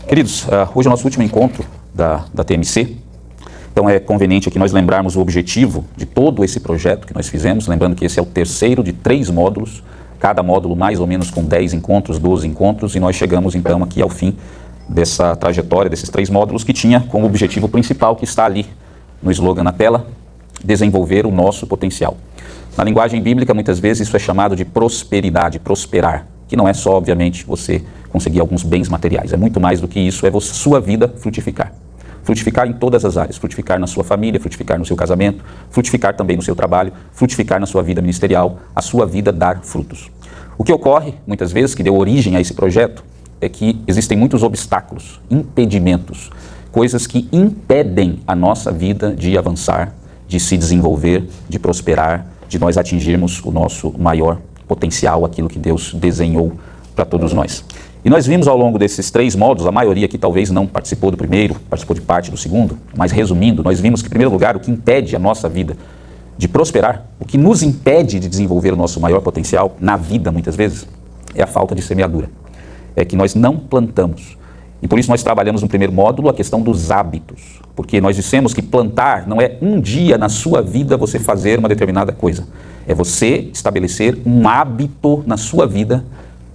Queridos, hoje é o nosso último encontro da TMC, então é conveniente aqui nós lembrarmos o objetivo de todo esse projeto que nós fizemos, lembrando que esse é o terceiro de 3 módulos, cada módulo mais ou menos com 10 encontros, 12 encontros, e nós chegamos então aqui ao fim dessa trajetória, desses 3 módulos, que tinha como objetivo principal, que está ali no slogan na tela, desenvolver o nosso potencial. Na linguagem bíblica, muitas vezes isso é chamado de prosperidade, prosperar, que não é só, obviamente, você conseguir alguns bens materiais, é muito mais do que isso, é sua vida frutificar. Frutificar em todas as áreas, frutificar na sua família, frutificar no seu casamento, frutificar também no seu trabalho, frutificar na sua vida ministerial, a sua vida dar frutos. O que ocorre, muitas vezes, que deu origem a esse projeto, é que existem muitos obstáculos, impedimentos, coisas que impedem a nossa vida de avançar, de se desenvolver, de prosperar, de nós atingirmos o nosso maior potencial, aquilo que Deus desenhou para todos nós. E nós vimos ao longo desses 3 módulos, a maioria que talvez não participou do primeiro, participou de parte do segundo, mas resumindo, nós vimos que, em primeiro lugar, o que impede a nossa vida de prosperar, o que nos impede de desenvolver o nosso maior potencial na vida, muitas vezes, é a falta de semeadura. É que nós não plantamos. E por isso nós trabalhamos no primeiro módulo a questão dos hábitos, porque nós dissemos que plantar não é um dia na sua vida você fazer uma determinada coisa, é você estabelecer um hábito na sua vida,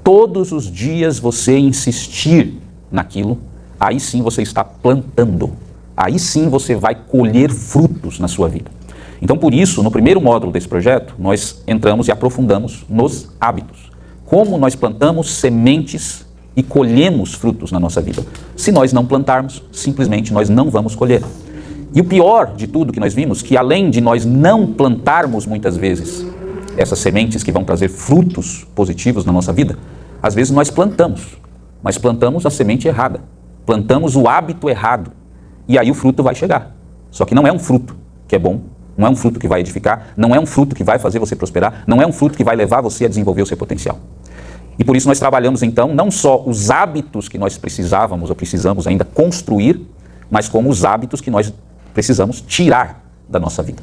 todos os dias você insistir naquilo, aí sim você está plantando, aí sim você vai colher frutos na sua vida. Então por isso, no primeiro módulo desse projeto, nós entramos e aprofundamos nos hábitos, como nós plantamos sementes e colhemos frutos na nossa vida. Se nós não plantarmos, simplesmente nós não vamos colher. E o pior de tudo que nós vimos, que além de nós não plantarmos muitas vezes essas sementes que vão trazer frutos positivos na nossa vida, às vezes nós plantamos, mas plantamos a semente errada, plantamos o hábito errado, e aí o fruto vai chegar. Só que não é um fruto que é bom, não é um fruto que vai edificar, não é um fruto que vai fazer você prosperar, não é um fruto que vai levar você a desenvolver o seu potencial. E por isso nós trabalhamos então não só os hábitos que nós precisávamos ou precisamos ainda construir, mas como os hábitos que nós precisamos tirar da nossa vida.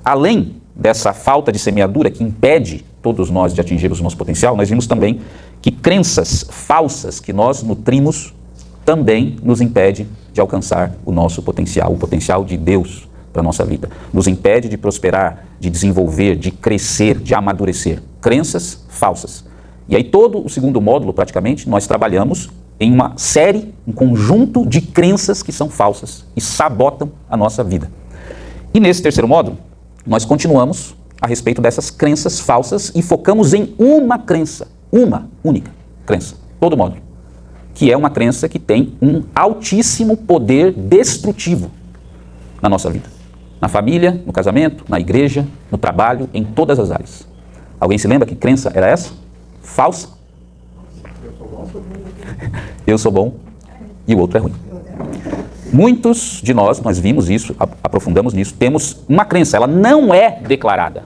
Além dessa falta de semeadura que impede todos nós de atingirmos o nosso potencial, nós vimos também que crenças falsas que nós nutrimos também nos impede de alcançar o nosso potencial, o potencial de Deus para a nossa vida. Nos impede de prosperar, de desenvolver, de crescer, de amadurecer. Crenças falsas. E aí todo o segundo módulo, praticamente, nós trabalhamos em uma série, um conjunto de crenças que são falsas e sabotam a nossa vida. E nesse terceiro módulo, nós continuamos a respeito dessas crenças falsas e focamos em uma crença, uma única crença, todo módulo, que é uma crença que tem um altíssimo poder destrutivo na nossa vida. Na família, no casamento, na igreja, no trabalho, em todas as áreas. Alguém se lembra que crença era essa? Falsa? Eu sou bom e o outro é ruim. Muitos de nós vimos isso, aprofundamos nisso, temos uma crença, ela não é declarada.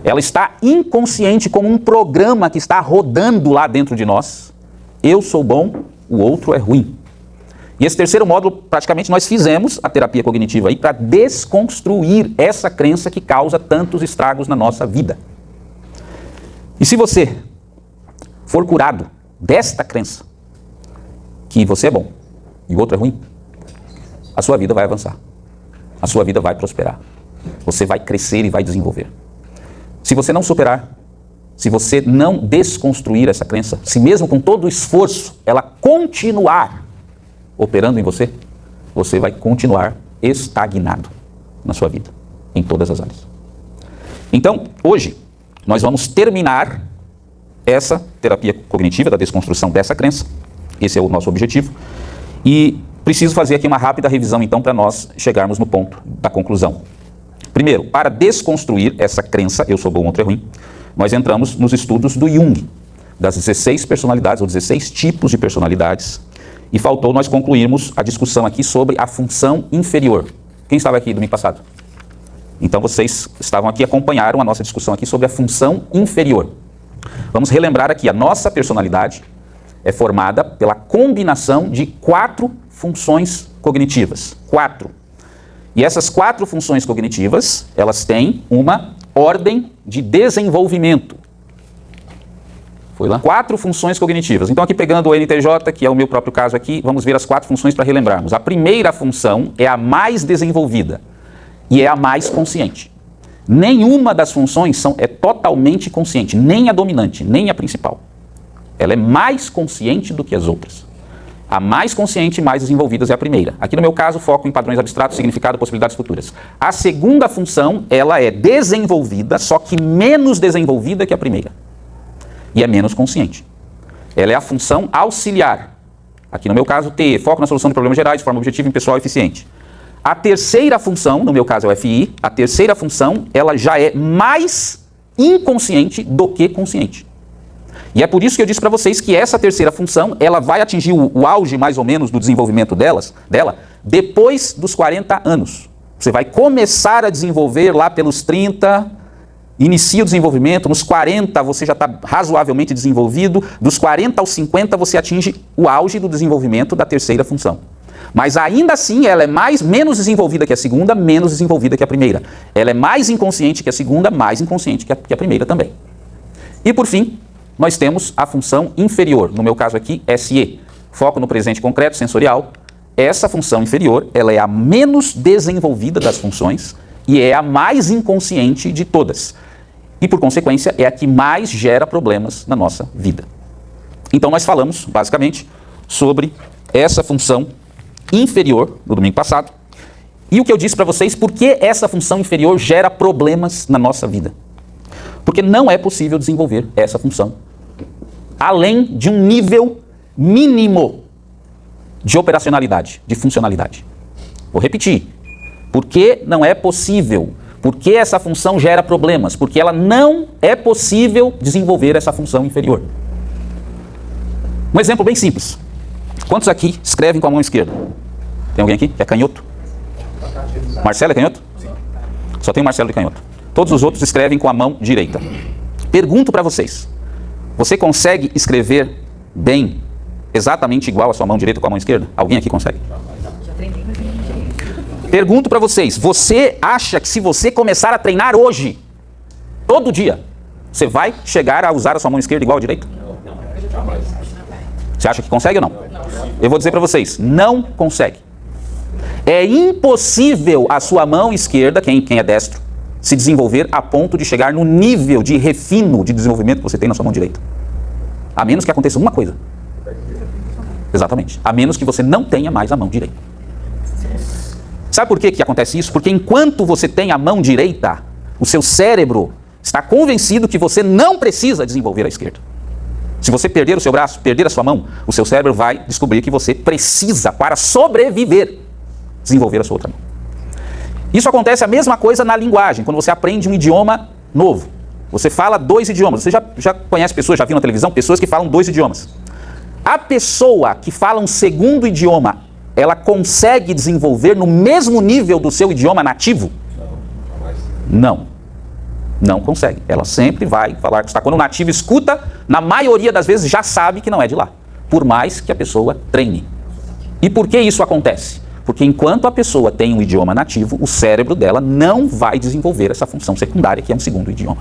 Ela está inconsciente como um programa que está rodando lá dentro de nós. Eu sou bom, o outro é ruim. E esse terceiro módulo, praticamente, nós fizemos a terapia cognitiva aí para desconstruir essa crença que causa tantos estragos na nossa vida. E se você for curado desta crença, que você é bom e o outro é ruim, a sua vida vai avançar, a sua vida vai prosperar, você vai crescer e vai desenvolver. Se você não superar, se você não desconstruir essa crença, se mesmo com todo o esforço ela continuar operando em você, você vai continuar estagnado na sua vida, em todas as áreas. Então, hoje, nós vamos terminar essa terapia cognitiva da desconstrução dessa crença. Esse é o nosso objetivo. E preciso fazer aqui uma rápida revisão, então, para nós chegarmos no ponto da conclusão. Primeiro, para desconstruir essa crença, eu sou bom, outro é ruim, nós entramos nos estudos do Jung, das 16 personalidades, ou 16 tipos de personalidades, e faltou nós concluirmos a discussão aqui sobre a função inferior. Quem estava aqui domingo passado? Então vocês estavam aqui, acompanharam a nossa discussão aqui sobre a função inferior. Vamos relembrar aqui, a nossa personalidade é formada pela combinação de 4 funções cognitivas. 4. E essas 4 funções cognitivas, elas têm uma ordem de desenvolvimento. Foi lá. 4 funções cognitivas. Então aqui pegando o NTJ, que é o meu próprio caso aqui, vamos ver as 4 funções para relembrarmos. A primeira função é a mais desenvolvida e é a mais consciente. Nenhuma das funções é totalmente consciente, nem a dominante, nem a principal. Ela é mais consciente do que as outras. A mais consciente e mais desenvolvida é a primeira. Aqui no meu caso, foco em padrões abstratos, significado, possibilidades futuras. A segunda função, ela é desenvolvida, só que menos desenvolvida que a primeira. E é menos consciente. Ela é a função auxiliar. Aqui no meu caso, T, foco na solução de problemas gerais, de forma objetiva, impessoal e eficiente. A terceira função, no meu caso é o FI, a terceira função, ela já é mais inconsciente do que consciente. E é por isso que eu disse para vocês que essa terceira função, ela vai atingir o auge, mais ou menos, do desenvolvimento dela, depois dos 40 anos. Você vai começar a desenvolver lá pelos 30, inicia o desenvolvimento, nos 40 você já está razoavelmente desenvolvido, dos 40 aos 50 você atinge o auge do desenvolvimento da terceira função. Mas ainda assim ela é menos desenvolvida que a segunda, menos desenvolvida que a primeira. Ela é mais inconsciente que a segunda, mais inconsciente que a primeira também. E por fim, nós temos a função inferior, no meu caso aqui, SE, foco no presente concreto, sensorial. Essa função inferior, ela é a menos desenvolvida das funções e é a mais inconsciente de todas. E, por consequência, é a que mais gera problemas na nossa vida. Então, nós falamos, basicamente, sobre essa função inferior no domingo passado. E o que eu disse para vocês, por que essa função inferior gera problemas na nossa vida? Porque não é possível desenvolver essa função além de um nível mínimo de operacionalidade, de funcionalidade. Vou repetir. Por que não é possível? Porque essa função gera problemas? Porque ela não é possível desenvolver essa função inferior. Um exemplo bem simples. Quantos aqui escrevem com a mão esquerda? Tem alguém aqui que é canhoto? Marcelo é canhoto? Sim. Só tem o Marcelo de canhoto. Todos os outros escrevem com a mão direita. Pergunto para vocês. Você consegue escrever bem, exatamente igual a sua mão direita com a mão esquerda? Alguém aqui consegue? Pergunto para vocês. Você acha que se você começar a treinar hoje, todo dia, você vai chegar a usar a sua mão esquerda igual a direita? Não. Você acha que consegue ou não? Eu vou dizer para vocês. Não consegue. É impossível a sua mão esquerda, quem é destro, se desenvolver a ponto de chegar no nível de refino de desenvolvimento que você tem na sua mão direita. A menos que aconteça uma coisa. Exatamente. A menos que você não tenha mais a mão direita. Sabe por que acontece isso? Porque enquanto você tem a mão direita, o seu cérebro está convencido que você não precisa desenvolver a esquerda. Se você perder o seu braço, perder a sua mão, o seu cérebro vai descobrir que você precisa, para sobreviver, desenvolver a sua outra mão. Isso acontece a mesma coisa na linguagem, quando você aprende um idioma novo. Você fala 2 idiomas. Você já conhece pessoas, já viu na televisão, pessoas que falam 2 idiomas. A pessoa que fala um segundo idioma, ela consegue desenvolver no mesmo nível do seu idioma nativo? Não. Não consegue. Ela sempre vai falar que está. Quando o nativo escuta, na maioria das vezes já sabe que não é de lá. Por mais que a pessoa treine. E por que isso acontece? Porque enquanto a pessoa tem um idioma nativo, o cérebro dela não vai desenvolver essa função secundária, que é um segundo idioma.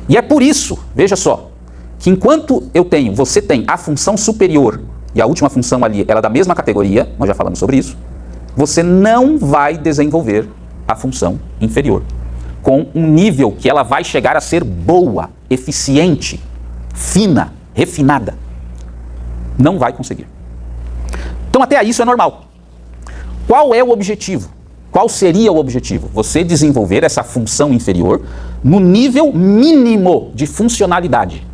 E é por isso, veja só, que enquanto você tem a função superior, e a última função ali, ela é da mesma categoria, nós já falamos sobre isso, você não vai desenvolver a função inferior, com um nível que ela vai chegar a ser boa, eficiente, fina, refinada. Não vai conseguir. Então até aí isso é normal. Qual é o objetivo? Qual seria o objetivo? Você desenvolver essa função inferior no nível mínimo de funcionalidade.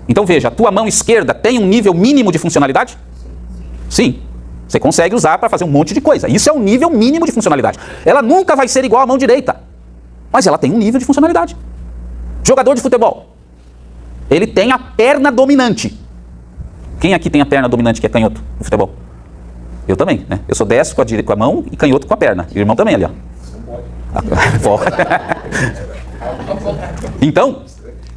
Então veja, a tua mão esquerda tem um nível mínimo de funcionalidade? Sim. Você consegue usar para fazer um monte de coisa. Isso é um nível mínimo de funcionalidade. Ela nunca vai ser igual à mão direita, mas ela tem um nível de funcionalidade. Jogador de futebol, ele tem a perna dominante. Quem aqui tem a perna dominante que é canhoto no futebol? Eu também, né? Eu sou destro com a mão e canhoto com a perna. E o irmão também ali, ó. Pode. Então,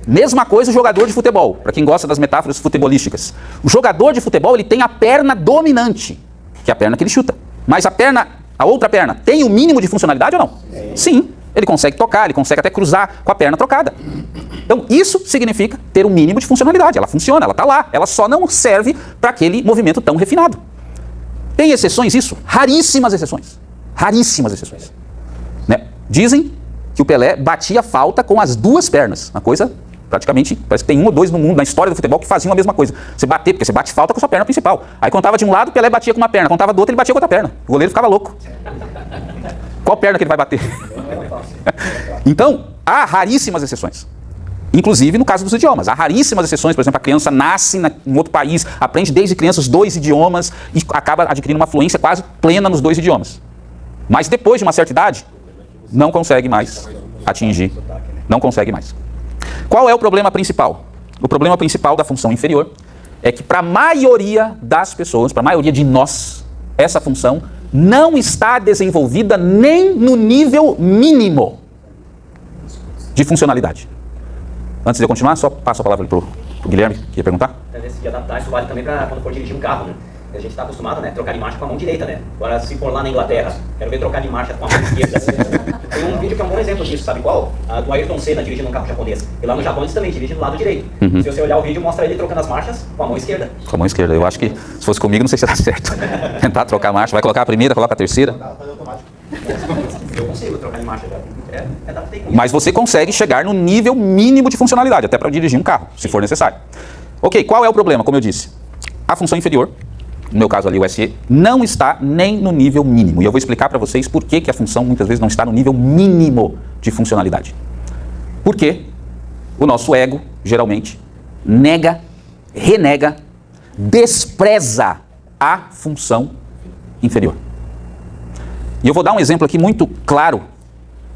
mesma coisa o jogador de futebol, para quem gosta das metáforas futebolísticas. O jogador de futebol, ele tem a perna dominante, que é a perna que ele chuta. Mas a outra perna, tem o mínimo de funcionalidade ou não? Sim. Ele consegue tocar, ele consegue até cruzar com a perna trocada. Então, isso significa ter um mínimo de funcionalidade. Ela funciona, ela está lá. Ela só não serve para aquele movimento tão refinado. Tem exceções isso? Raríssimas exceções. Raríssimas exceções. Né? Dizem que o Pelé batia falta com as duas pernas. Uma coisa, praticamente, parece que tem um ou dois no mundo, na história do futebol, que faziam a mesma coisa. Você bater, porque você bate falta com a sua perna principal. Aí quando estava de um lado, o Pelé batia com uma perna. Quando estava do outro, ele batia com outra perna. O goleiro ficava louco. Qual perna que ele vai bater? Então, há raríssimas exceções. Inclusive no caso dos idiomas. Há raríssimas exceções, por exemplo, a criança nasce em outro país, aprende desde criança os 2 idiomas e acaba adquirindo uma fluência quase plena nos 2 idiomas. Mas depois de uma certa idade, não consegue mais atingir. Não consegue mais. Qual é o problema principal? O problema principal da função inferior é que para a maioria das pessoas, para a maioria de nós, essa função não está desenvolvida nem no nível mínimo de funcionalidade. Antes de eu continuar, só passo a palavra para o Guilherme, que ia perguntar. Se adaptar, isso vale também para quando for dirigir um carro, né? A gente está acostumado, né? Trocar de marcha com a mão direita, né? Agora, se for lá na Inglaterra, quero ver trocar de marcha com a mão esquerda. Tem um vídeo que é um bom exemplo disso, sabe qual? Do Ayrton Senna dirigindo um carro japonês. E lá no Japão eles também dirigem do lado direito. Se você olhar o vídeo, mostra ele trocando as marchas com a mão esquerda. Com a mão esquerda. Eu acho que, se fosse comigo, não sei se ia dar certo. Tentar trocar a marcha. Vai colocar a primeira, coloca a terceira. Eu consigo trocar de marcha já. Mas você consegue chegar no nível mínimo de funcionalidade, até para dirigir um carro, se for necessário. Ok, qual é o problema? Como eu disse, a função inferior, no meu caso ali o SE, não está nem no nível mínimo. E eu vou explicar para vocês por que a função muitas vezes não está no nível mínimo de funcionalidade. Porque o nosso ego, geralmente, nega, renega, despreza a função inferior. E eu vou dar um exemplo aqui muito claro,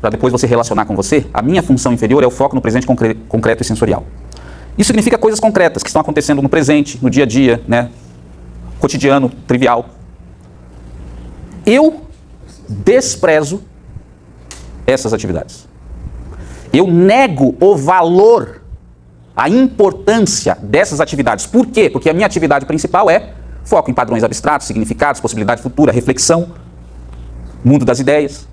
para depois você relacionar com você. A minha função inferior é o foco no presente concreto e sensorial. Isso significa coisas concretas que estão acontecendo no presente, no dia a dia, né? Cotidiano, trivial. Eu desprezo essas atividades. Eu nego o valor, a importância dessas atividades. Por quê? Porque a minha atividade principal é foco em padrões abstratos, significados, possibilidade futura, reflexão, mundo das ideias.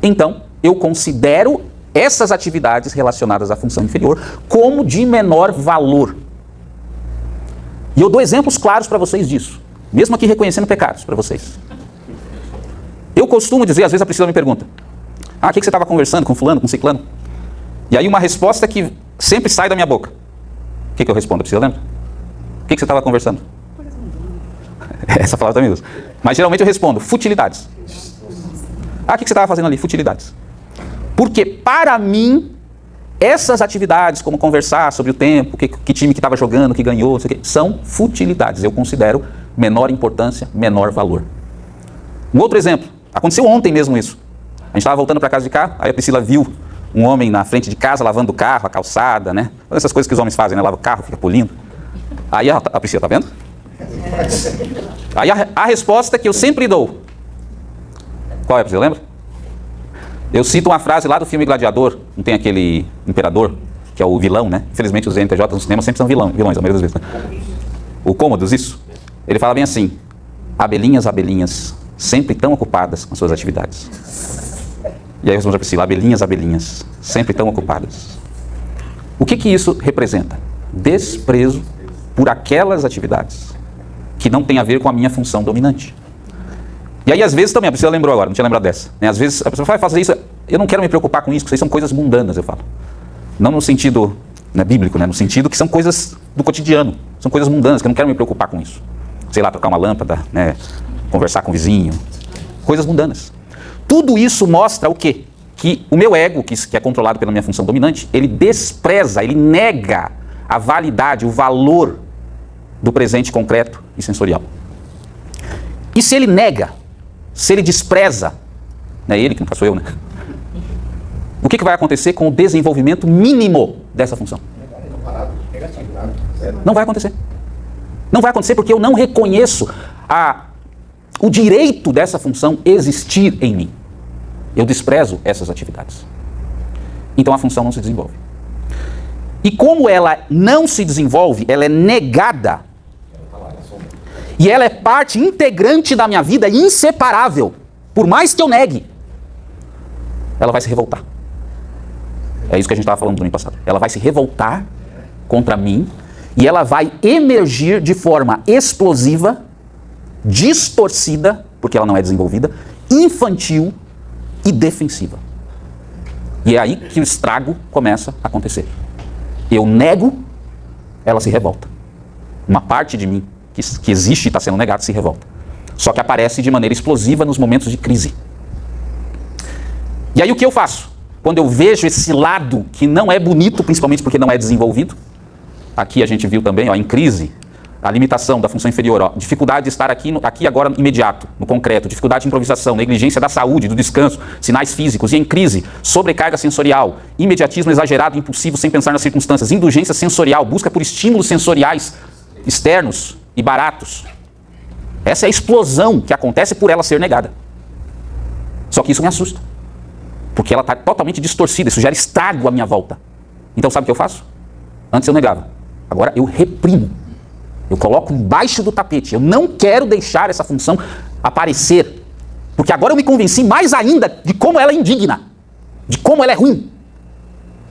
Então, eu considero essas atividades relacionadas à função inferior como de menor valor. E eu dou exemplos claros para vocês disso, mesmo aqui reconhecendo pecados para vocês. Eu costumo dizer, às vezes a Priscila me pergunta, o que você estava conversando com fulano, com ciclano? E aí uma resposta que sempre sai da minha boca. O que eu respondo, Priscila, lembra? O que você estava conversando? Essa palavra também usa. Mas geralmente eu respondo, futilidades. O que você estava fazendo ali? Futilidades. Porque para mim, essas atividades, como conversar sobre o tempo, que time que estava jogando, que ganhou, não sei o quê, são futilidades. Eu considero menor importância, menor valor. Um outro exemplo, aconteceu ontem mesmo isso. A gente estava voltando para casa de carro, aí a Priscila viu um homem na frente de casa lavando o carro, a calçada, né? Todas essas coisas que os homens fazem, né? Lava o carro, fica polindo. Aí a Priscila, tá vendo? Aí a resposta que eu sempre dou. Qual é, Priscila, lembra? Eu cito uma frase lá do filme Gladiador, não tem aquele imperador, que é o vilão, né? Infelizmente os NTJ no cinema sempre são vilões, a maioria das vezes, né? O Cômodos, isso. Ele fala bem assim, abelhinhas, abelhinhas, sempre tão ocupadas com suas atividades. E aí eu respondo a Priscila, abelhinhas, abelhinhas, sempre tão ocupadas. O que isso representa? Desprezo por aquelas atividades que não tem a ver com a minha função dominante. E aí, às vezes, também, a Priscila lembrou agora, não tinha lembrado dessa. Né? Às vezes, a pessoa fala, faça isso, eu não quero me preocupar com isso, porque isso são coisas mundanas, eu falo. Não no sentido bíblico, né? No sentido que são coisas do cotidiano, são coisas mundanas, que eu não quero me preocupar com isso. Sei lá, trocar uma lâmpada, né? Conversar com o vizinho, coisas mundanas. Tudo isso mostra o quê? Que o meu ego, que é controlado pela minha função dominante, ele despreza, ele nega a validade, o valor do presente concreto e sensorial. E se ele nega, se ele despreza, não é ele que não sou eu, né? O que vai acontecer com o desenvolvimento mínimo dessa função? Não vai acontecer. Não vai acontecer porque eu não reconheço o direito dessa função existir em mim. Eu desprezo essas atividades. Então a função não se desenvolve. E como ela não se desenvolve, ela é negada. E ela é parte integrante da minha vida, inseparável. Por mais que eu negue. ela vai se revoltar. É isso que a gente estava falando no domingo passado. Ela vai se revoltar contra mim e ela vai emergir de forma explosiva, distorcida, porque ela não é desenvolvida, infantil e defensiva. E é aí que o estrago começa a acontecer. Eu nego, ela se revolta. Uma parte de mim que existe e está sendo negada se revolta. Só que aparece de maneira explosiva nos momentos de crise. E aí o que eu faço? Quando eu vejo esse lado que não é bonito, principalmente porque não é desenvolvido, aqui a gente viu também, ó, em crise, a limitação da função inferior, ó, dificuldade de estar aqui agora imediato, no concreto, dificuldade de improvisação, negligência da saúde, do descanso, sinais físicos, e em crise, sobrecarga sensorial, imediatismo exagerado, impulsivo, sem pensar nas circunstâncias, indulgência sensorial, busca por estímulos sensoriais externos e baratos. Essa é a explosão que acontece por ela ser negada. Só que isso me assusta, porque ela está totalmente distorcida, isso gera estrago à minha volta. Então sabe o que eu faço? Antes eu negava, agora eu reprimo. Eu coloco embaixo do tapete. Eu não quero deixar essa função aparecer. Porque agora eu me convenci mais ainda de como ela é indigna. De como ela é ruim.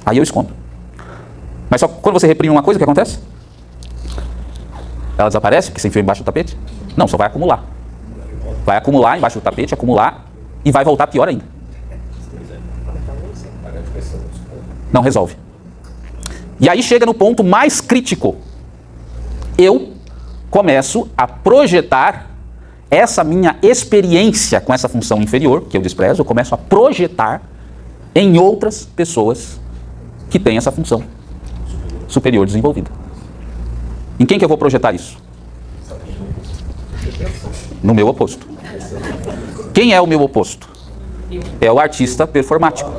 Aí eu escondo. Mas só quando você reprime uma coisa, o que acontece? Ela desaparece porque você enfiou embaixo do tapete? Não, só vai acumular. Vai acumular embaixo do tapete, acumular e vai voltar pior ainda. Não resolve. E aí chega no ponto mais crítico. Eu começo a projetar essa minha experiência com essa função inferior, que eu desprezo, eu começo a projetar em outras pessoas que têm essa função superior desenvolvida. Em quem que eu vou projetar isso? No meu oposto. Quem é o meu oposto? É o artista performático.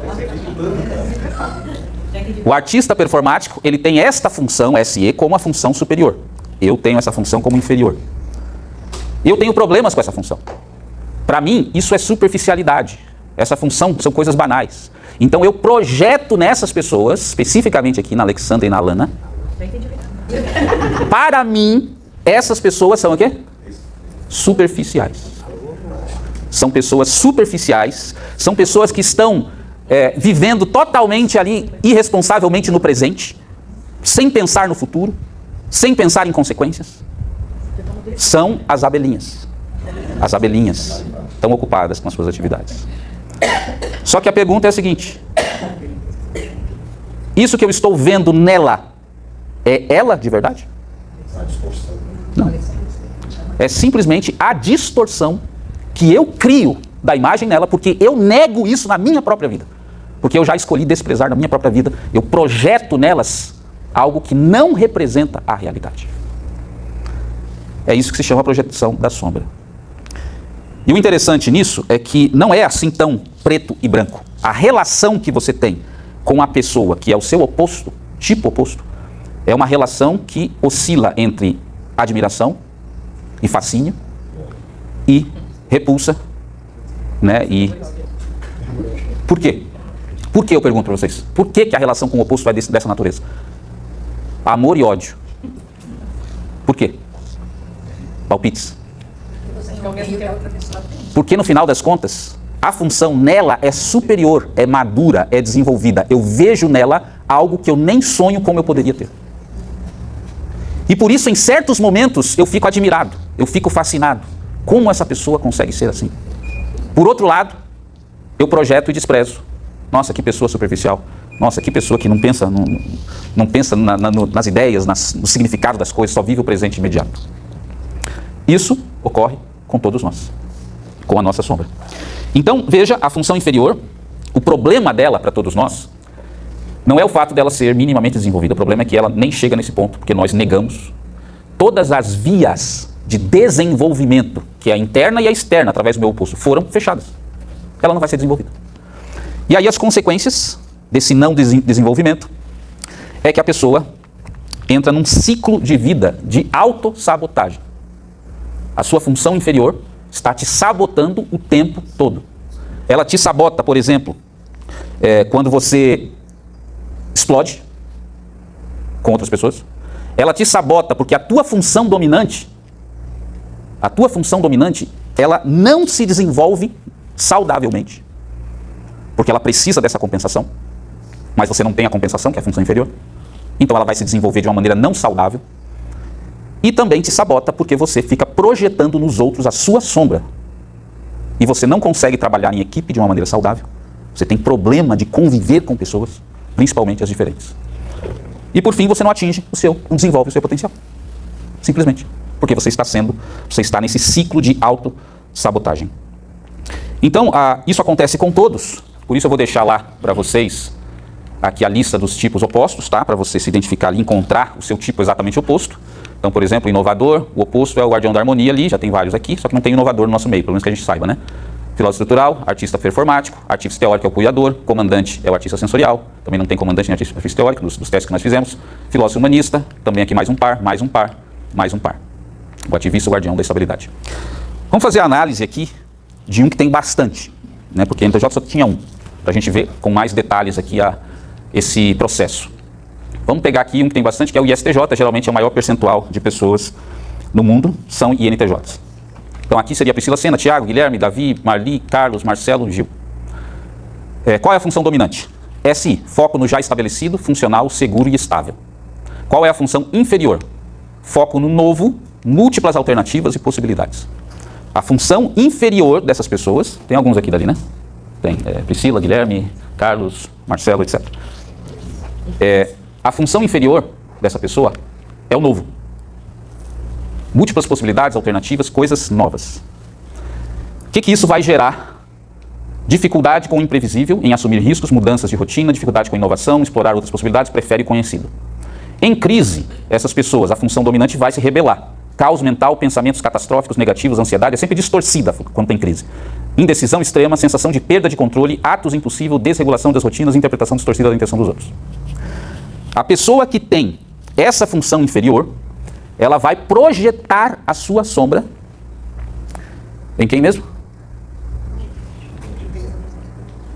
O artista performático, ele tem esta função, SE, como a função superior. Eu tenho essa função como inferior. Eu tenho problemas com essa função. Para mim, isso é superficialidade. Essa função são coisas banais. Então eu projeto nessas pessoas, especificamente aqui na Alexandra e na Alana, para mim, essas pessoas são o quê? Superficiais. São pessoas superficiais, são pessoas que estão vivendo totalmente ali, irresponsavelmente no presente, sem pensar no futuro, sem pensar em consequências. São as abelhinhas. As abelhinhas estão ocupadas com as suas atividades. Só que a pergunta é a seguinte: isso que eu estou vendo nela, é ela de verdade? Não. É simplesmente a distorção que eu crio da imagem nela, porque eu nego isso na minha própria vida. Porque eu já escolhi desprezar na minha própria vida. Eu projeto nelas algo que não representa a realidade. É isso que se chama projeção da sombra. E o interessante nisso é que não é assim tão preto e branco. A relação que você tem com a pessoa que é o seu oposto, tipo oposto, é uma relação que oscila entre admiração e fascínio e repulsa, né? E por quê? Por que eu pergunto para vocês? Por que a relação com o oposto vai dessa natureza? Amor e ódio. Por quê? Palpites. Porque no final das contas, a função nela é superior, é madura, é desenvolvida. Eu vejo nela algo que eu nem sonho como eu poderia ter. E por isso, em certos momentos, eu fico admirado, eu fico fascinado. Como essa pessoa consegue ser assim? Por outro lado, eu projeto e desprezo. Nossa, que pessoa superficial. Nossa, que pessoa que não pensa, não pensa nas ideias, no significado das coisas, só vive o presente imediato. Isso ocorre com todos nós, com a nossa sombra. Então, veja, a função inferior, o problema dela para todos nós, não é o fato dela ser minimamente desenvolvida, o problema é que ela nem chega nesse ponto, porque nós negamos todas as vias de desenvolvimento, que é a interna e a externa, através do meu oposto, foram fechadas. Ela não vai ser desenvolvida. E aí as consequências desse não desenvolvimento é que a pessoa entra num ciclo de vida de autossabotagem. A sua função inferior está te sabotando o tempo todo. Ela te sabota, por exemplo, quando você explode com outras pessoas. Ela te sabota porque a tua função dominante, ela não se desenvolve saudavelmente. porque ela precisa dessa compensação, mas você não tem a compensação, que é a função inferior. Então ela vai se desenvolver de uma maneira não saudável. E também te sabota porque você fica projetando nos outros a sua sombra. E você não consegue trabalhar em equipe de uma maneira saudável. Você tem problema de conviver com pessoas, principalmente as diferentes. E por fim, você não não desenvolve o seu potencial. Simplesmente. Porque você está nesse ciclo de autossabotagem. Então, isso acontece com todos. Por isso eu vou deixar lá para vocês aqui a lista dos tipos opostos, tá? Para você se identificar ali, encontrar o seu tipo exatamente oposto. Então, por exemplo, inovador, o oposto é o guardião da harmonia ali, já tem vários aqui, só que não tem inovador no nosso meio, pelo menos que a gente saiba, né? Filósofo estrutural, artista performático, artista teórico é o cuidador, comandante é o artista sensorial, também não tem comandante nem artista teórico dos testes que nós fizemos, filósofo humanista, também aqui mais um par, mais um par, mais um par. O ativista, o guardião da estabilidade. Vamos fazer a análise aqui de um que tem bastante, né? Porque a NTJ só tinha um, para a gente ver com mais detalhes aqui esse processo. Vamos pegar aqui um que tem bastante, que é o ISTJ, geralmente é o maior percentual de pessoas no mundo, são INTJs. Então aqui seria Priscila Sena, Tiago, Guilherme, Davi, Marli, Carlos, Marcelo, Gil. Qual é a função dominante? SI, foco no já estabelecido, funcional, seguro e estável. Qual é a função inferior? Foco no novo, múltiplas alternativas e possibilidades. A função inferior dessas pessoas, tem alguns aqui dali, né? Tem Priscila, Guilherme, Carlos, Marcelo, etc. A função inferior dessa pessoa é o novo. Múltiplas possibilidades, alternativas, coisas novas. O que isso vai gerar? Dificuldade com o imprevisível, em assumir riscos, mudanças de rotina, dificuldade com inovação, explorar outras possibilidades, prefere o conhecido. Em crise, essas pessoas, a função dominante vai se rebelar. Caos mental, pensamentos catastróficos, negativos, ansiedade, é sempre distorcida quando tem crise. Indecisão extrema, sensação de perda de controle, atos impossíveis, desregulação das rotinas, interpretação distorcida da intenção dos outros. A pessoa que tem essa função inferior, ela vai projetar a sua sombra em quem mesmo?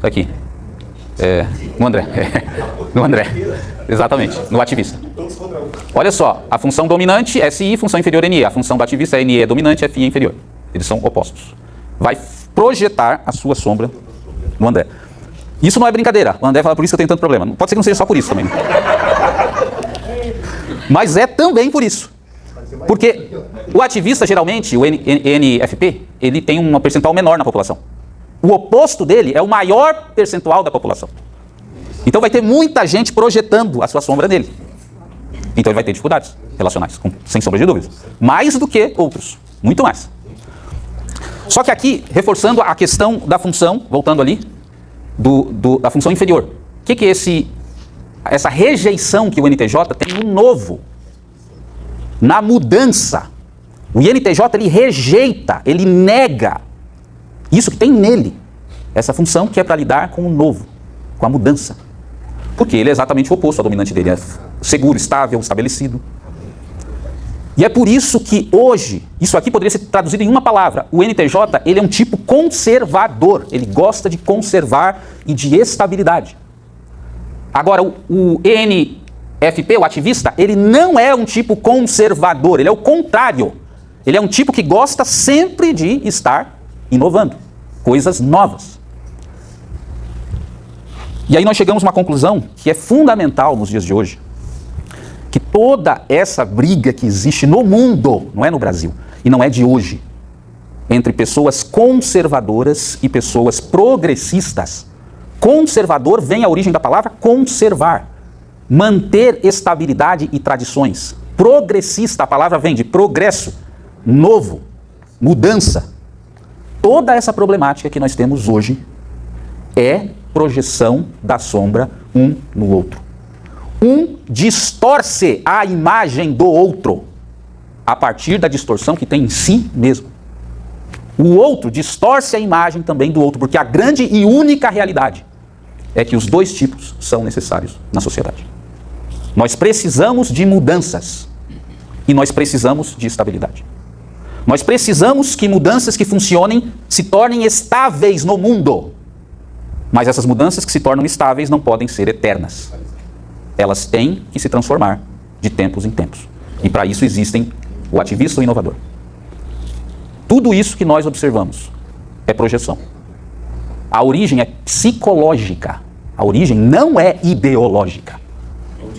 Aqui. No André. No André. Exatamente, no ativista. Olha só, a função dominante é SI, função inferior NE. A função do ativista é NE dominante, FI inferior. Eles são opostos. Vai projetar a sua sombra no André. Isso não é brincadeira. O André fala, por isso que eu tenho tanto problema. Pode ser que não seja só por isso também. Mas é também por isso. Porque o ativista, geralmente, o NFP, ele tem um percentual menor na população. O oposto dele é o maior percentual da população. Então vai ter muita gente projetando a sua sombra nele. Então ele vai ter dificuldades relacionais, sem sombra de dúvidas. Mais do que outros. Muito mais. Só que aqui, reforçando a questão da função, voltando ali, da função inferior. O que é essa rejeição que o INTJ tem no novo? Na mudança. O INTJ, ele rejeita, ele nega isso que tem nele. Essa função que é para lidar com o novo, com a mudança. Porque ele é exatamente o oposto, a dominante dele é seguro, estável, estabelecido. E é por isso que hoje, isso aqui poderia ser traduzido em uma palavra. O NTJ, ele é um tipo conservador. Ele gosta de conservar e de estabilidade. Agora, o ENFP, o ativista, ele não é um tipo conservador. Ele é o contrário. Ele é um tipo que gosta sempre de estar inovando. Coisas novas. E aí nós chegamos a uma conclusão que é fundamental nos dias de hoje. Que toda essa briga que existe no mundo, não é no Brasil, e não é de hoje, entre pessoas conservadoras e pessoas progressistas. Conservador vem a origem da palavra conservar, manter estabilidade e tradições. Progressista, a palavra vem de progresso, novo, mudança. Toda essa problemática que nós temos hoje é projeção da sombra um no outro. Um distorce a imagem do outro a partir da distorção que tem em si mesmo. O outro distorce a imagem também do outro, porque a grande e única realidade é que os dois tipos são necessários na sociedade. Nós precisamos de mudanças e nós precisamos de estabilidade. Nós precisamos que mudanças que funcionem se tornem estáveis no mundo. Mas essas mudanças que se tornam estáveis não podem ser eternas. Elas têm que se transformar de tempos em tempos. E para isso existem o ativista e o inovador. Tudo isso que nós observamos é projeção. A origem é psicológica. A origem não é ideológica.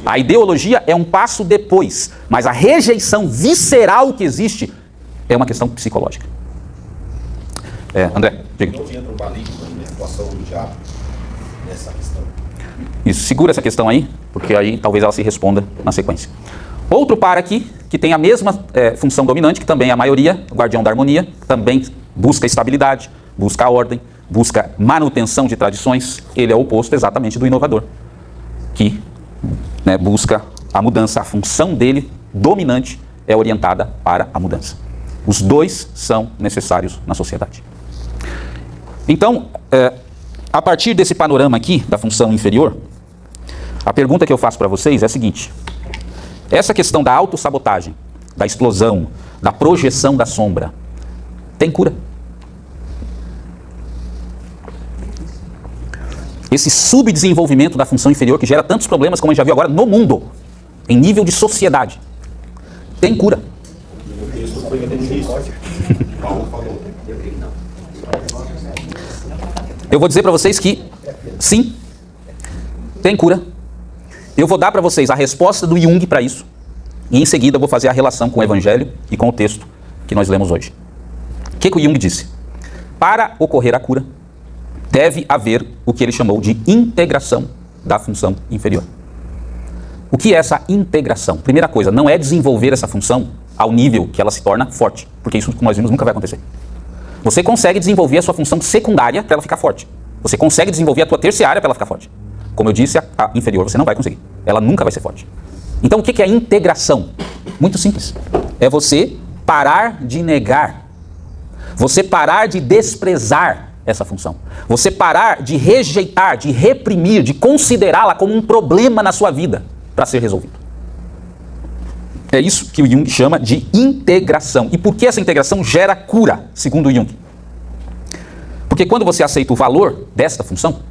A ideologia é um passo depois, mas a rejeição visceral que existe é uma questão psicológica. André, diga. Onde entra o maligno na atuação do diabo nessa questão? Isso, segura essa questão aí, porque aí talvez ela se responda na sequência. Outro par aqui, que tem a mesma função dominante, que também é a maioria, o guardião da harmonia, também busca estabilidade, busca a ordem, busca manutenção de tradições. Ele é o oposto exatamente do inovador, que busca a mudança. A função dele, dominante, é orientada para a mudança. Os dois são necessários na sociedade. Então, a partir desse panorama aqui, da função inferior, a pergunta que eu faço para vocês é a seguinte: essa questão da autossabotagem, da explosão, da projeção da sombra, tem cura? Esse subdesenvolvimento da função inferior que gera tantos problemas, como a gente já viu agora, no mundo, em nível de sociedade, tem cura? Eu vou dizer para vocês que sim, tem cura. Eu vou dar para vocês a resposta do Jung para isso, e em seguida eu vou fazer a relação com o Evangelho e com o texto que nós lemos hoje. O que o Jung disse? Para ocorrer a cura, deve haver o que ele chamou de integração da função inferior. O que é essa integração? Primeira coisa, não é desenvolver essa função ao nível que ela se torna forte, porque isso, como nós vimos, nunca vai acontecer. Você consegue desenvolver a sua função secundária para ela ficar forte. Você consegue desenvolver a tua terciária para ela ficar forte. Como eu disse, a inferior você não vai conseguir. Ela nunca vai ser forte. Então o que é a integração? Muito simples. É você parar de negar. Você parar de desprezar essa função. Você parar de rejeitar, de reprimir, de considerá-la como um problema na sua vida para ser resolvido. É isso que o Jung chama de integração. E por que essa integração gera cura, segundo o Jung? Porque quando você aceita o valor desta função,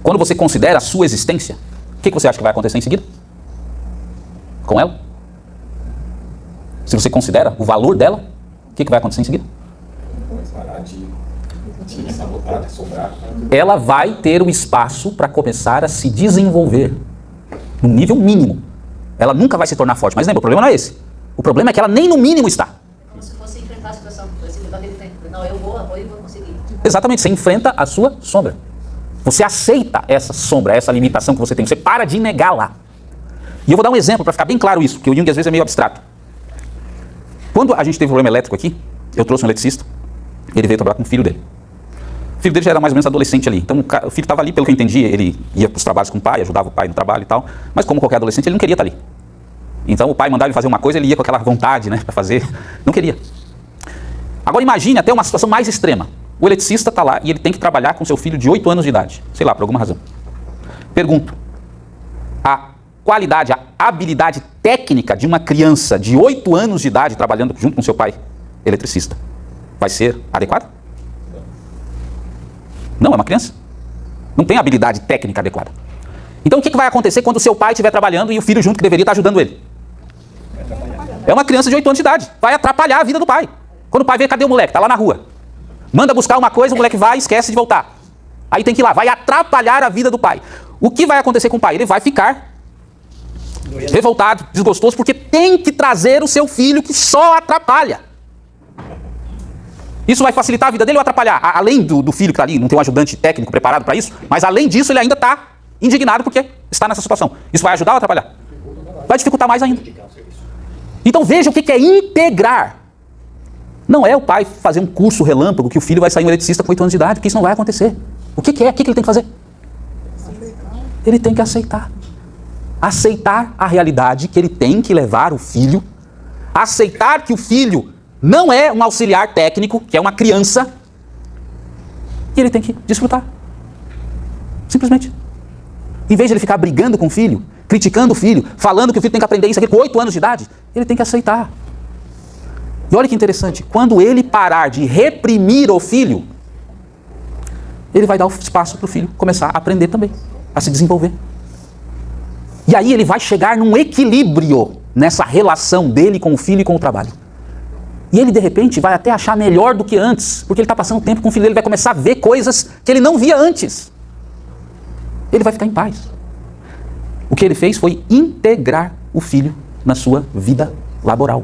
quando você considera a sua existência, o que você acha que vai acontecer em seguida? Com ela? Se você considera o valor dela, o que vai acontecer em seguida? Parar de sabotar, de assombrar. Ela vai ter o espaço para começar a se desenvolver no nível mínimo. Ela nunca vai se tornar forte. Mas lembra, o problema não é esse. O problema é que ela nem no mínimo está. É como se fosse enfrentar a situação. Não, eu vou conseguir. Exatamente, você enfrenta a sua sombra. Você aceita essa sombra, essa limitação que você tem. Você para de negá-la. E eu vou dar um exemplo para ficar bem claro isso, porque o Jung às vezes é meio abstrato. Quando a gente teve problema elétrico aqui, eu trouxe um eletricista, ele veio trabalhar com o filho dele. O filho dele já era mais ou menos adolescente ali. Então o filho estava ali, pelo que eu entendi, ele ia para os trabalhos com o pai, ajudava o pai no trabalho e tal. Mas como qualquer adolescente, ele não queria estar ali. Então o pai mandava ele fazer uma coisa, ele ia com aquela vontade, para fazer. Não queria. Agora imagine até uma situação mais extrema. O eletricista está lá e ele tem que trabalhar com seu filho de 8 anos de idade. Sei lá, por alguma razão. Pergunto. A qualidade, a habilidade técnica de uma criança de 8 anos de idade trabalhando junto com seu pai eletricista vai ser adequada? Não, é uma criança. Não tem habilidade técnica adequada. Então o que vai acontecer quando o seu pai estiver trabalhando e o filho junto que deveria estar ajudando ele? É uma criança de 8 anos de idade. Vai atrapalhar a vida do pai. Quando o pai vê, cadê o moleque? Está lá na rua. Manda buscar uma coisa, o moleque vai e esquece de voltar. Aí tem que ir lá. Vai atrapalhar a vida do pai. O que vai acontecer com o pai? Ele vai ficar revoltado, desgostoso, porque tem que trazer o seu filho que só atrapalha. Isso vai facilitar a vida dele ou atrapalhar? Além do filho que está ali, não tem um ajudante técnico preparado para isso, mas além disso ele ainda está indignado porque está nessa situação. Isso vai ajudar ou atrapalhar? Vai dificultar mais ainda. Então veja o que é integrar. Não é o pai fazer um curso relâmpago que o filho vai sair um eletricista com 8 anos de idade, porque isso não vai acontecer. O que é? O que ele tem que fazer? Ele tem que aceitar. Aceitar a realidade que ele tem que levar o filho. Aceitar que o filho não é um auxiliar técnico, que é uma criança. E ele tem que desfrutar. Simplesmente. Em vez de ele ficar brigando com o filho, criticando o filho, falando que o filho tem que aprender isso aqui com 8 anos de idade, ele tem que aceitar. E olha que interessante, quando ele parar de reprimir o filho, ele vai dar o espaço para o filho começar a aprender também, a se desenvolver. E aí ele vai chegar num equilíbrio nessa relação dele com o filho e com o trabalho. E ele, de repente, vai até achar melhor do que antes, porque ele está passando tempo com o filho dele, ele vai começar a ver coisas que ele não via antes. Ele vai ficar em paz. O que ele fez foi integrar o filho na sua vida laboral.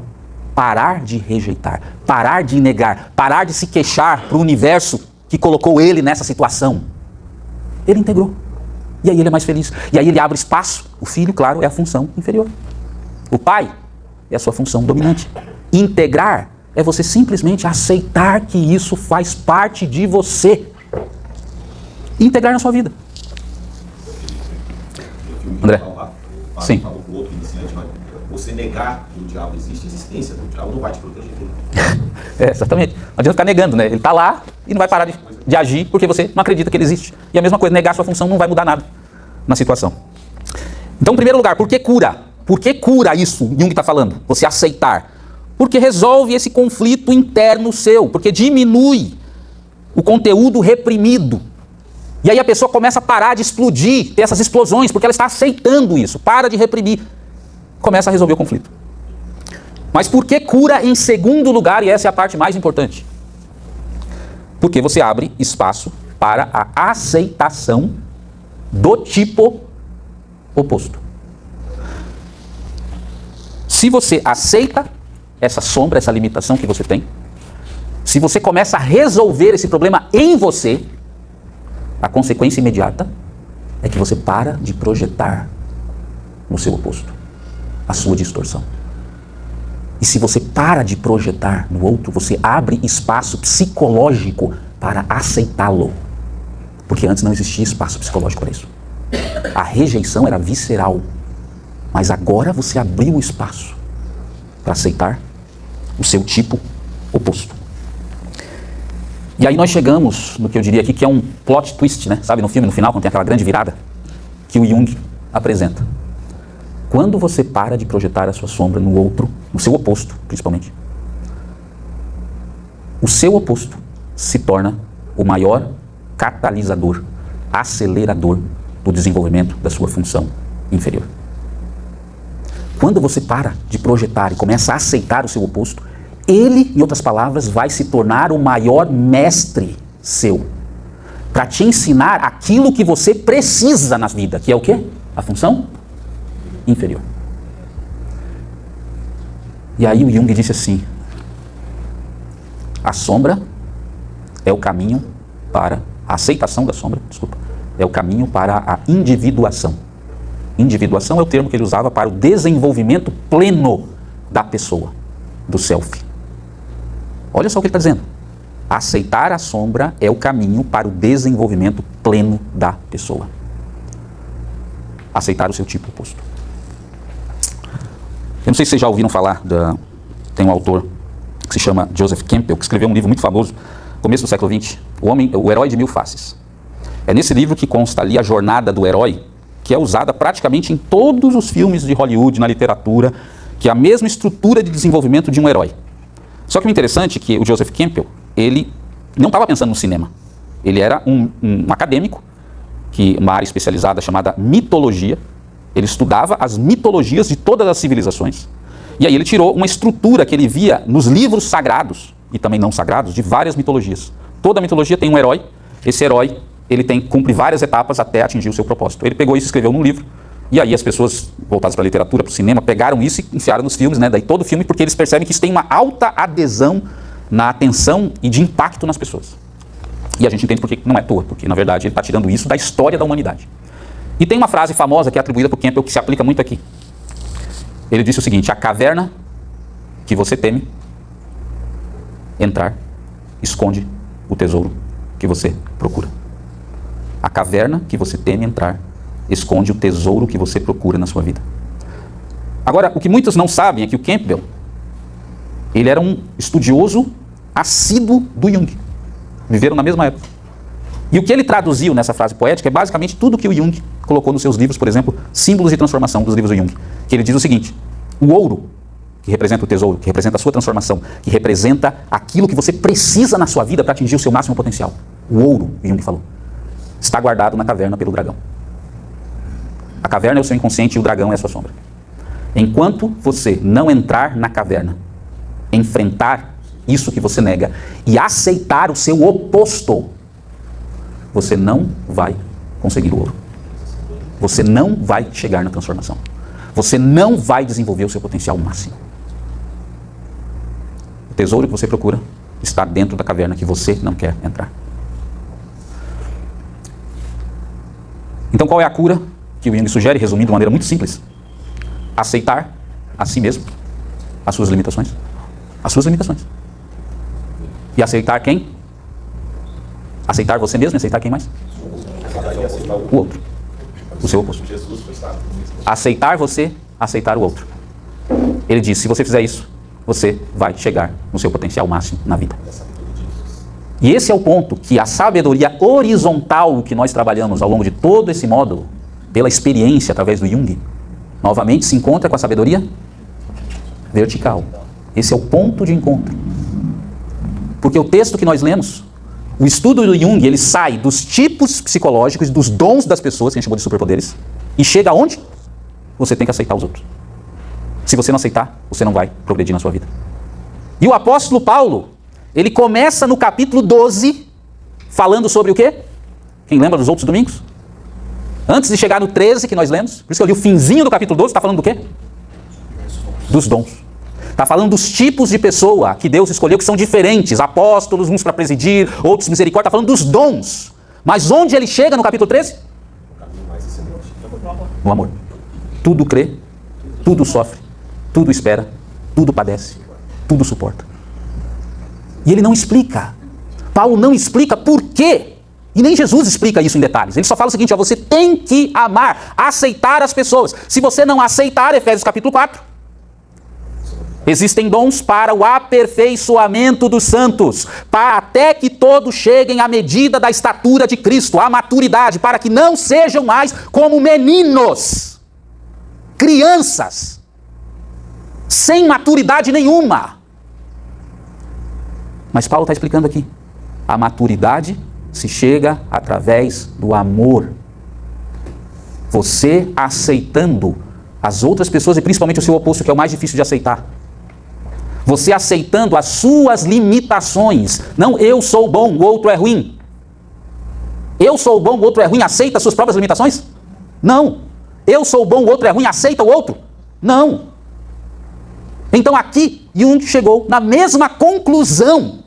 Parar de rejeitar, parar de negar, parar de se queixar para o universo que colocou ele nessa situação. Ele integrou. E aí ele é mais feliz. E aí ele abre espaço. O filho, claro, é a função inferior. O pai é a sua função dominante. Integrar é você simplesmente aceitar que isso faz parte de você. Integrar na sua vida. André? Sim. Falou com o outro iniciante, mas você negar que o diabo existe, a existência do diabo não vai te proteger dele. Exatamente. Não adianta ficar negando, né? Ele está lá e não vai parar de agir porque você não acredita que ele existe. E a mesma coisa, negar sua função não vai mudar nada na situação. Então, em primeiro lugar, por que cura? Por que cura isso? Jung está falando. Você aceitar. Porque resolve esse conflito interno seu. Porque diminui o conteúdo reprimido. E aí a pessoa começa a parar de explodir, ter essas explosões, porque ela está aceitando isso. Para de reprimir. Começa a resolver o conflito. Mas por que cura em segundo lugar? E essa é a parte mais importante. Porque você abre espaço para a aceitação do tipo oposto. Se você aceita essa sombra, essa limitação que você tem, se você começa a resolver esse problema em você, a consequência imediata é que você para de projetar no seu oposto a sua distorção. E se você para de projetar no outro, você abre espaço psicológico para aceitá-lo. Porque antes não existia espaço psicológico para isso. A rejeição era visceral. Mas agora você abriu o espaço para aceitar o seu tipo oposto. E aí nós chegamos no que eu diria aqui que é um plot twist, né? Sabe, no filme, no final, quando tem aquela grande virada que o Jung apresenta. Quando você para de projetar a sua sombra no outro, no seu oposto, principalmente, o seu oposto se torna o maior catalisador, acelerador do desenvolvimento da sua função inferior. Quando você para de projetar e começa a aceitar o seu oposto, ele, em outras palavras, vai se tornar o maior mestre seu, para te ensinar aquilo que você precisa na vida, que é o quê? A função inferior. E aí o Jung disse assim: a sombra é o caminho para a aceitação da sombra, é o caminho para a individuação. Individuação é o termo que ele usava para o desenvolvimento pleno da pessoa, do self. Olha só o que ele está dizendo. Aceitar a sombra é o caminho para o desenvolvimento pleno da pessoa. Aceitar o seu tipo oposto. Eu não sei se vocês já ouviram falar, tem um autor que se chama Joseph Campbell, que escreveu um livro muito famoso, no começo do século XX, O Herói de Mil Faces. É nesse livro que consta ali a jornada do herói, que é usada praticamente em todos os filmes de Hollywood, na literatura, que é a mesma estrutura de desenvolvimento de um herói. Só que o interessante é que o Joseph Campbell, ele não estava pensando no cinema. Ele era um acadêmico, uma área especializada chamada mitologia. Ele estudava as mitologias de todas as civilizações. E aí ele tirou uma estrutura que ele via nos livros sagrados, e também não sagrados, de várias mitologias. Toda mitologia tem um herói. Esse herói, ele cumpre várias etapas até atingir o seu propósito. Ele pegou isso e escreveu num livro. E aí as pessoas voltadas para a literatura, para o cinema, pegaram isso e enfiaram nos filmes, né? Daí todo filme, porque eles percebem que isso tem uma alta adesão na atenção e de impacto nas pessoas. E a gente entende porque não é à toa, porque na verdade ele está tirando isso da história da humanidade. E tem uma frase famosa que é atribuída por Campbell que se aplica muito aqui. Ele disse o seguinte: a caverna que você teme entrar esconde o tesouro que você procura. A caverna que você teme entrar esconde o tesouro que você procura na sua vida. Agora, o que muitos não sabem é que o Campbell, ele era um estudioso assíduo do Jung. Viveram na mesma época. E o que ele traduziu nessa frase poética é basicamente tudo que o Jung colocou nos seus livros, por exemplo, Símbolos de Transformação dos livros do Jung. Que ele diz o seguinte: o ouro, que representa o tesouro, que representa a sua transformação, que representa aquilo que você precisa na sua vida para atingir o seu máximo potencial. O ouro, o Jung falou, está guardado na caverna pelo dragão. A caverna é o seu inconsciente e o dragão é a sua sombra. Enquanto você não entrar na caverna, enfrentar isso que você nega, e aceitar o seu oposto, você não vai conseguir o ouro. Você não vai chegar na transformação. Você não vai desenvolver o seu potencial máximo. O tesouro que você procura está dentro da caverna que você não quer entrar. Então qual é a cura que o Jung sugere, resumindo de maneira muito simples? Aceitar a si mesmo, as suas limitações. As suas limitações. E aceitar quem? Aceitar você mesmo e aceitar quem mais? O outro. O seu oposto. Aceitar você, aceitar o outro. Ele diz, se você fizer isso, você vai chegar no seu potencial máximo na vida. E esse é o ponto que a sabedoria horizontal que nós trabalhamos ao longo de todo esse módulo, pela experiência através do Jung, novamente se encontra com a sabedoria vertical. Esse é o ponto de encontro. Porque o texto que nós lemos, o estudo do Jung, ele sai dos tipos psicológicos, dos dons das pessoas, que a gente chamou de superpoderes, e chega aonde? Você tem que aceitar os outros. Se você não aceitar, você não vai progredir na sua vida. E o apóstolo Paulo, ele começa no capítulo 12, falando sobre o quê? Quem lembra dos outros domingos? Antes de chegar no 13 que nós lemos, por isso que eu li o finzinho do capítulo 12, está falando do quê? Dos dons. Está falando dos tipos de pessoa que Deus escolheu, que são diferentes. Apóstolos, uns para presidir, outros misericórdia. Está falando dos dons. Mas onde ele chega no capítulo 13? No amor. Tudo crê, tudo sofre, tudo espera, tudo padece, tudo suporta. E ele não explica. Paulo não explica por quê. E nem Jesus explica isso em detalhes. Ele só fala o seguinte, ó, você tem que amar, aceitar as pessoas. Se você não aceitar, Efésios capítulo 4, existem dons para o aperfeiçoamento dos santos, até que todos cheguem à medida da estatura de Cristo, à maturidade, para que não sejam mais como meninos, crianças, sem maturidade nenhuma. Mas Paulo está explicando aqui, a maturidade se chega através do amor. Você aceitando as outras pessoas e principalmente o seu oposto, que é o mais difícil de aceitar. Você aceitando as suas limitações. Não, eu sou bom, o outro é ruim. Eu sou bom, o outro é ruim, aceita as suas próprias limitações? Não. Eu sou bom, o outro é ruim, aceita o outro? Não. Então aqui, Jung chegou na mesma conclusão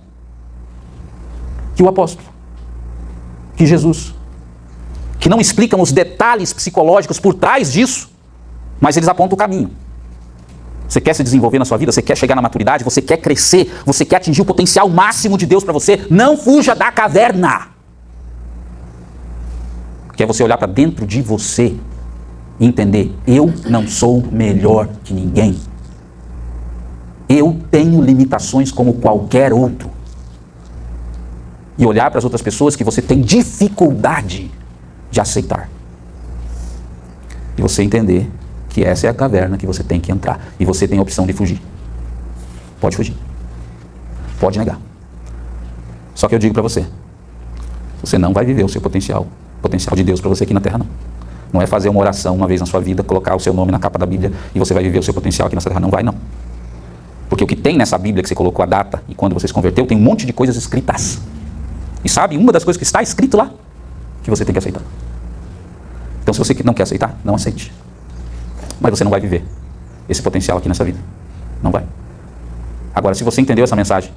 que o apóstolo, que Jesus, que não explicam os detalhes psicológicos por trás disso, mas eles apontam o caminho. Você quer se desenvolver na sua vida? Você quer chegar na maturidade? Você quer crescer? Você quer atingir o potencial máximo de Deus para você? Não fuja da caverna. Que é você olhar para dentro de você e entender, eu não sou melhor que ninguém. Eu tenho limitações como qualquer outro. E olhar para as outras pessoas que você tem dificuldade de aceitar. E você entender que essa é a caverna que você tem que entrar. E você tem a opção de fugir. Pode fugir. Pode negar. Só que eu digo para você, você não vai viver o seu potencial. O potencial de Deus para você aqui na Terra, não. Não é fazer uma oração uma vez na sua vida, colocar o seu nome na capa da Bíblia e você vai viver o seu potencial aqui nessa Terra. Não vai, não. Porque o que tem nessa Bíblia que você colocou a data e quando você se converteu, tem um monte de coisas escritas. E sabe, uma das coisas que está escrito lá, que você tem que aceitar. Então se você não quer aceitar, não aceite. Mas você não vai viver esse potencial aqui nessa vida. Não vai. Agora, se você entendeu essa mensagem,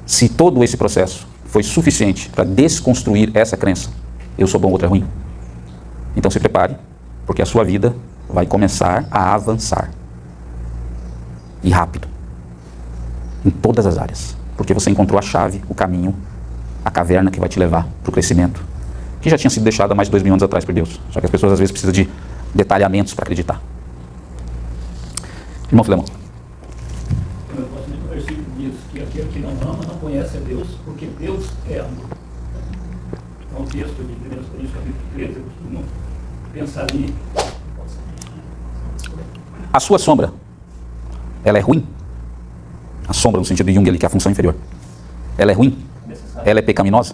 se todo esse processo foi suficiente para desconstruir essa crença, eu sou bom, outro é ruim, então se prepare, porque a sua vida vai começar a avançar. E rápido. Em todas as áreas. Porque você encontrou a chave, o caminho, a caverna que vai te levar para o crescimento, que já tinha sido deixada há mais de 2000 anos atrás por Deus. Só que as pessoas às vezes precisam de detalhamentos para acreditar. Irmão Filemão. O próximo versículo diz que aquele que não ama não conhece a Deus, porque Deus é amor. Então o texto de 1 Coríntios capítulo 13, eu costumo pensar ali. A sua sombra, ela é ruim? A sombra no sentido de Jung ali, que é a função inferior. Ela é ruim? Ela é pecaminosa?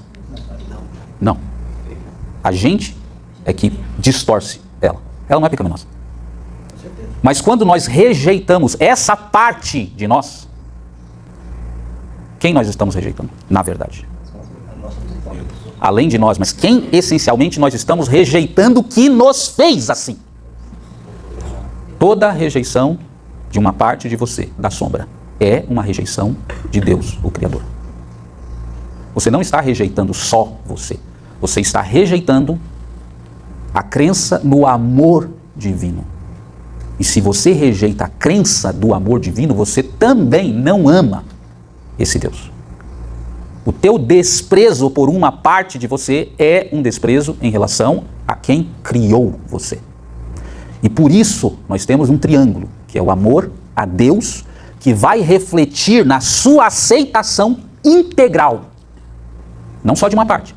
Não. A gente é que distorce ela. Ela não é pecaminosa. Mas quando nós rejeitamos essa parte de nós, Quem nós estamos rejeitando, na verdade? Além de nós, mas quem essencialmente nós estamos rejeitando que nos fez assim? Toda rejeição de uma parte de você, da sombra, é uma rejeição de Deus, o Criador. Você não está rejeitando só você. Você está rejeitando a crença no amor divino. E se você rejeita a crença do amor divino, você também não ama esse Deus. O teu desprezo por uma parte de você é um desprezo em relação a quem criou você. E por isso nós temos um triângulo, que é o amor a Deus, que vai refletir na sua aceitação integral, não só de uma parte.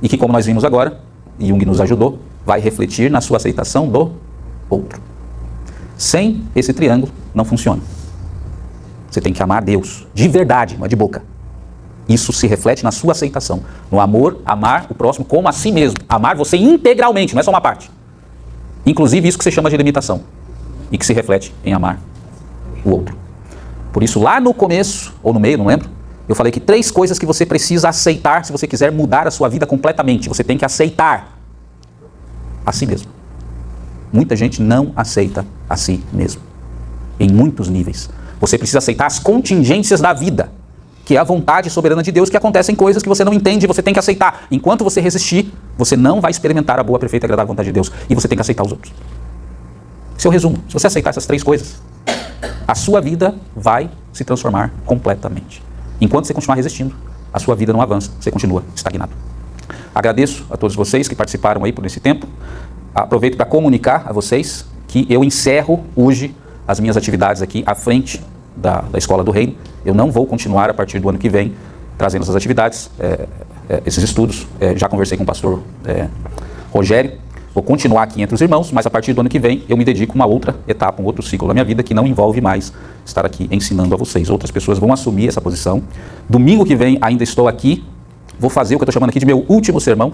E que, como nós vimos agora, e Jung nos ajudou, vai refletir na sua aceitação do outro. Sem esse triângulo, não funciona. Você tem que amar a Deus, de verdade, não é de boca. Isso se reflete na sua aceitação. No amor, amar o próximo como a si mesmo. Amar você integralmente, não é só uma parte. Inclusive isso que você chama de limitação. E que se reflete em amar o outro. Por isso, lá no começo, ou no meio, não lembro, eu falei que 3 coisas que você precisa aceitar se você quiser mudar a sua vida completamente. Você tem que aceitar a si mesmo. Muita gente não aceita a si mesmo. Em muitos níveis. Você precisa aceitar as contingências da vida, que é a vontade soberana de Deus, que acontecem coisas que você não entende e você tem que aceitar. Enquanto você resistir, você não vai experimentar a boa, perfeita e agradável vontade de Deus. E você tem que aceitar os outros. Esse é o resumo. Se você aceitar essas 3 coisas, a sua vida vai se transformar completamente. Enquanto você continuar resistindo, a sua vida não avança, você continua estagnado. Agradeço a todos vocês que participaram aí por esse tempo. Aproveito para comunicar a vocês que eu encerro hoje as minhas atividades aqui à frente da Escola do Reino. Eu não vou continuar a partir do ano que vem trazendo essas atividades, esses estudos. Já conversei com o pastor Rogério. Vou continuar aqui entre os irmãos, mas a partir do ano que vem eu me dedico a uma outra etapa, um outro ciclo da minha vida que não envolve mais estar aqui ensinando a vocês. Outras pessoas vão assumir essa posição. Domingo que vem ainda estou aqui. Vou fazer o que eu estou chamando aqui de meu último sermão.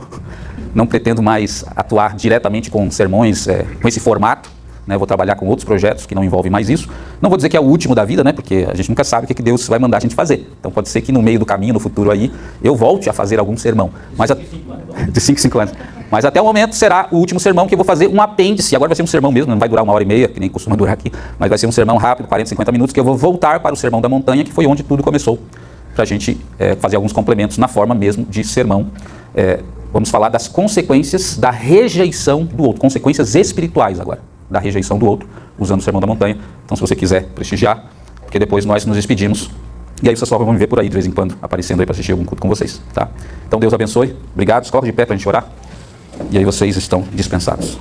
Não pretendo mais atuar diretamente com sermões com esse formato. Né? Vou trabalhar com outros projetos que não envolvem mais isso. Não vou dizer que é o último da vida, né? Porque a gente nunca sabe o que Deus vai mandar a gente fazer. Então pode ser que no meio do caminho, no futuro aí, eu volte a fazer algum sermão. Mas de 5 em 5 anos. Mas até o momento será o último sermão que eu vou fazer um apêndice. Agora vai ser um sermão mesmo, não vai durar 1h30, que nem costuma durar aqui. Mas vai ser um sermão rápido, 40, 50 minutos, que eu vou voltar para o Sermão da Montanha, que foi onde tudo começou. Para a gente fazer alguns complementos na forma mesmo de sermão. Vamos falar das consequências da rejeição do outro. Consequências espirituais agora, da rejeição do outro, usando o Sermão da Montanha. Então se você quiser prestigiar, porque depois nós nos despedimos. E aí vocês só vão me ver por aí de vez em quando, aparecendo aí para assistir algum culto com vocês. Tá? Então Deus abençoe. Obrigado. Se coloca de pé para a gente orar. E aí vocês estão dispensados.